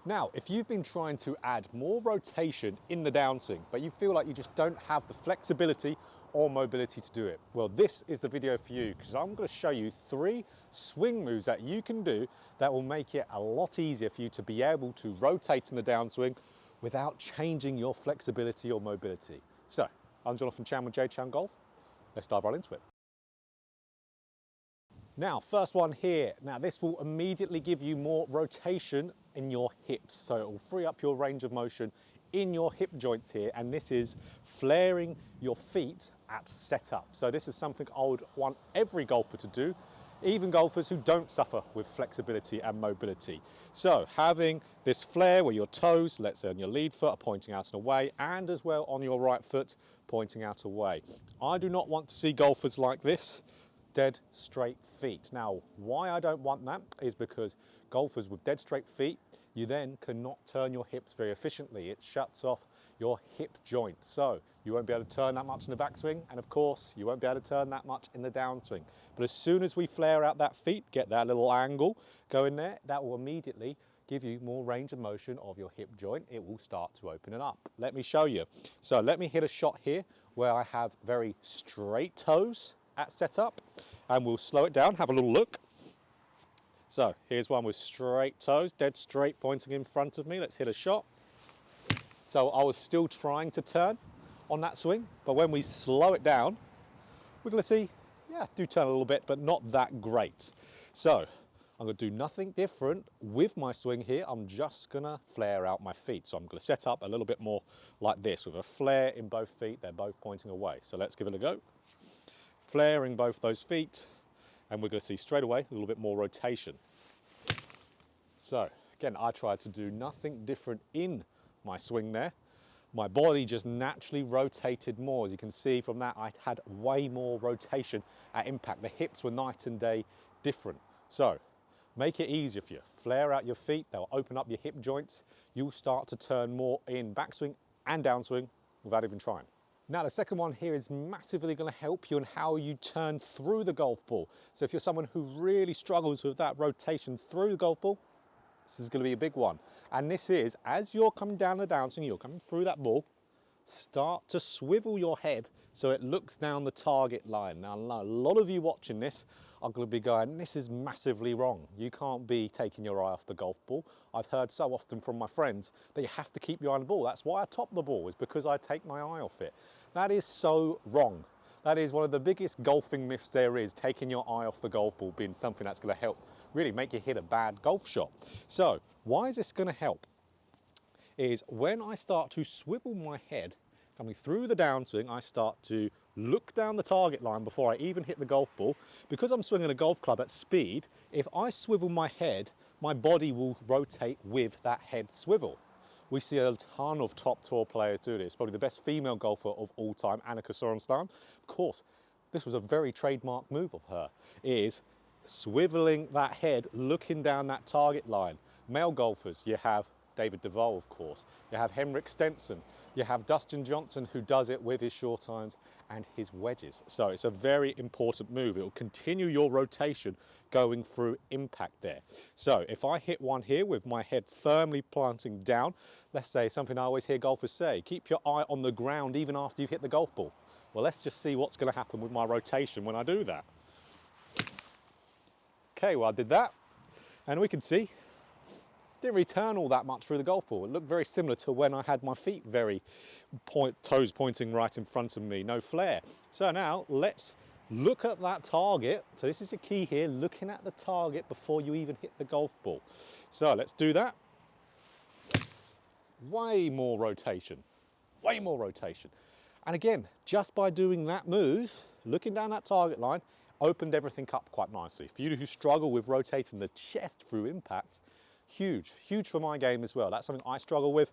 Now, if you've been trying to add more rotation in the downswing, but you feel like you just don't have the flexibility or mobility to do it, well, this is the video for you, because I'm going to show you 3 swing moves that you can do that will make it a lot easier for you to be able to rotate in the downswing without changing your flexibility or mobility. So, I'm Jonathan Chan with JChownGolf. Let's dive right into it. Now, first one here. Now, this will immediately give you more rotation in your hips. So it will free up your range of motion in your hip joints here. And this is flaring your feet at setup. So this is something I would want every golfer to do, even golfers who don't suffer with flexibility and mobility. So having this flare where your toes, let's say on your lead foot, are pointing out and away, and as well on your right foot, pointing out away. I do not want to see golfers like this, dead straight feet. Now, why I don't want that is because golfers with dead straight feet, you then cannot turn your hips very efficiently. It shuts off your hip joint. So you won't be able to turn that much in the backswing, and of course, you won't be able to turn that much in the downswing. But as soon as we flare out that feet, get that little angle going there, that will immediately give you more range of motion of your hip joint. It will start to open it up. Let me show you. So let me hit a shot here where I have very straight toes at setup, and we'll slow it down, have a little look. So here's one with straight toes, dead straight, pointing in front of me. Let's hit a shot. So I was still trying to turn on that swing, but when we slow it down, we're going to see, yeah, do turn a little bit, but not that great. So I'm going to do nothing different with my swing here. I'm just going to flare out my feet. So I'm going to set up a little bit more like this with a flare in both feet. They're both pointing away. So let's give it a go. Flaring both those feet, and we're going to see straight away a little bit more rotation. So again, I tried to do nothing different in my swing there. My body just naturally rotated more. As you can see from that, I had way more rotation at impact. The hips were night and day different. So make it easier for you. Flare out your feet, they'll open up your hip joints. You'll start to turn more in backswing and downswing without even trying. Now, the second one here is massively going to help you in how you turn through the golf ball. So if you're someone who really struggles with that rotation through the golf ball, this is going to be a big one. And this is, as you're coming down the downswing, you're coming through that ball, start to swivel your head so it looks down the target line. Now, a lot of you watching this are going to be going, this is massively wrong. You can't be taking your eye off the golf ball. I've heard so often from my friends that you have to keep your eye on the ball. That's why I top the ball, is because I take my eye off it. That is so wrong. That is one of the biggest golfing myths there is, taking your eye off the golf ball being something that's going to help really make you hit a bad golf shot. So why is this going to help? Is when I start to swivel my head coming through the downswing, I start to look down the target line before I even hit the golf ball. Because I'm swinging a golf club at speed, if I swivel my head, my body will rotate with that head swivel. We see a ton of top tour players do this. Probably the best female golfer of all time, Annika Sorenstam. Of course, this was a very trademark move of her, is swiveling that head, looking down that target line. Male golfers, you have David Duval, of course. You have Henrik Stenson. You have Dustin Johnson, who does it with his short irons and his wedges. So it's a very important move. It will continue your rotation going through impact there. So if I hit one here with my head firmly planting down, let's say something I always hear golfers say, keep your eye on the ground even after you've hit the golf ball. Well, let's just see what's going to happen with my rotation when I do that. Okay, well, I did that, and we can see didn't really turn all that much through the golf ball. It looked very similar to when I had my feet very toes pointing right in front of me, no flare. So now let's look at that target. So this is the key here, looking at the target before you even hit the golf ball. So let's do that. Way more rotation, way more rotation. And again, just by doing that move, looking down that target line, opened everything up quite nicely. For you who struggle with rotating the chest through impact, huge, huge for my game as well. That's something I struggle with,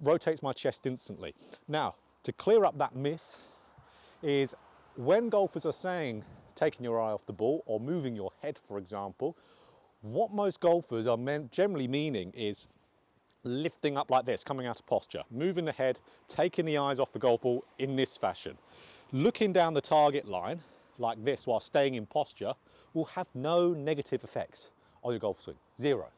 rotates my chest instantly. Now, to clear up that myth is when golfers are saying taking your eye off the ball or moving your head, for example, what most golfers are generally meaning is lifting up like this, coming out of posture, moving the head, taking the eyes off the golf ball in this fashion. Looking down the target line like this while staying in posture will have no negative effects on your golf swing, zero.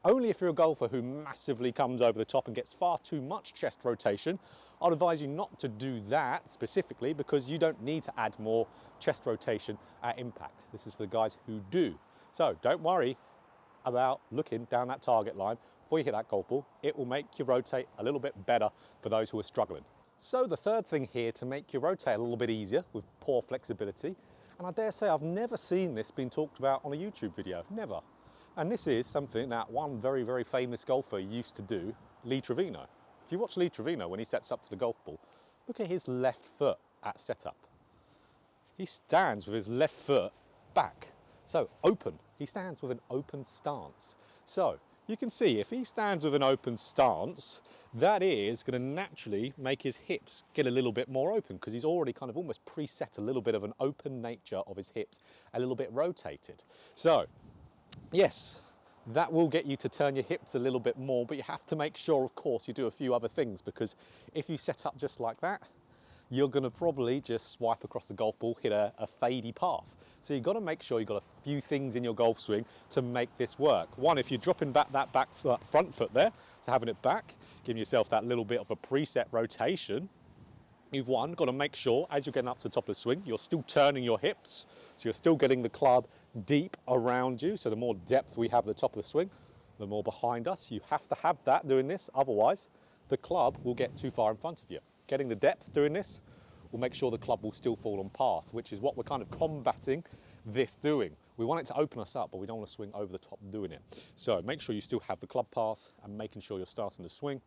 Only if you're a golfer who massively comes over the top and gets far too much chest rotation, I'd advise you not to do that specifically, because you don't need to add more chest rotation at impact. This is for the guys who do. So don't worry about looking down that target line before you hit that golf ball. It will make you rotate a little bit better for those who are struggling. So the third thing here to make you rotate a little bit easier with poor flexibility, and I dare say I've never seen this being talked about on a YouTube video, never. And this is something that one very, very famous golfer used to do, Lee Trevino. If you watch Lee Trevino when he sets up to the golf ball, look at his left foot at setup. He stands with his left foot back, so open. He stands with an open stance. So you can see if he stands with an open stance, that is going to naturally make his hips get a little bit more open, because he's already kind of almost preset a little bit of an open nature of his hips, a little bit rotated. So yes, that will get you to turn your hips a little bit more, but you have to make sure, of course, you do a few other things, because if you set up just like that, you're going to probably just swipe across the golf ball, hit a fadey path. So you've got to make sure you've got a few things in your golf swing to make this work. One, if you're dropping back that front foot there, so having it back, giving yourself that little bit of a preset rotation, you've got to make sure as you're getting up to the top of the swing, you're still turning your hips, so you're still getting the club deep around you. So the more depth we have at the top of the swing, the more behind us. You have to have that doing this, otherwise the club will get too far in front of you. Getting the depth doing this will make sure the club will still fall on path, which is what we're kind of combating this doing. We want it to open us up, but we don't want to swing over the top doing it. So make sure you still have the club path, and making sure you're starting to swing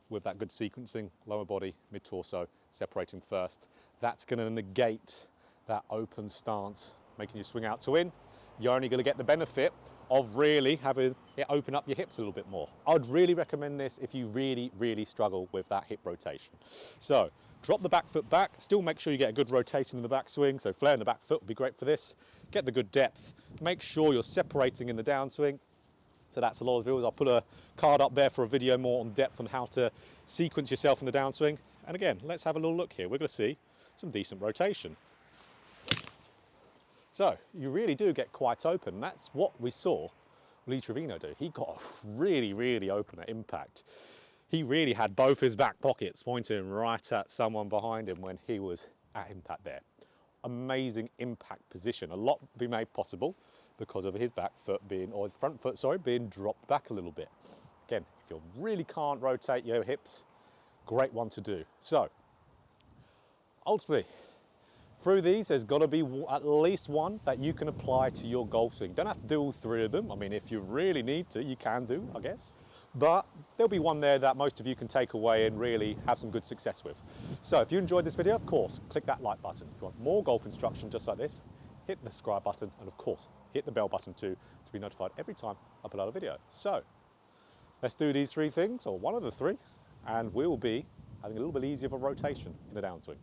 with that good sequencing, lower body, mid-torso, separating first. That's going to negate that open stance, making you swing out to in. You're only going to get the benefit of really having it open up your hips a little bit more. I'd really recommend this if you really, really struggle with that hip rotation. So drop the back foot back, still make sure you get a good rotation in the backswing, so flaring the back foot would be great for this. Get the good depth, make sure you're separating in the downswing. So that's a lot of videos. I'll put a card up there for a video more on depth on how to sequence yourself in the downswing. And again, let's have a little look here. We're going to see some decent rotation. So you really do get quite open. That's what we saw Lee Trevino do. He got really, really open at impact. He really had both his back pockets pointing right at someone behind him when he was at impact there. Amazing impact position. A lot be made possible because of his back foot being, or his front foot, sorry, being dropped back a little bit. Again, if you really can't rotate your hips, great one to do. So ultimately, through these, there's got to be at least one that you can apply to your golf swing. Don't have to do all three of them. I mean, if you really need to, you can do, I guess. But there'll be one there that most of you can take away and really have some good success with. So if you enjoyed this video, of course, click that like button. If you want more golf instruction just like this, hit the subscribe button, and of course, hit the bell button too to be notified every time I put out a video. So let's do these three things, or one of the three, and we will be having a little bit easier of a rotation in the downswing.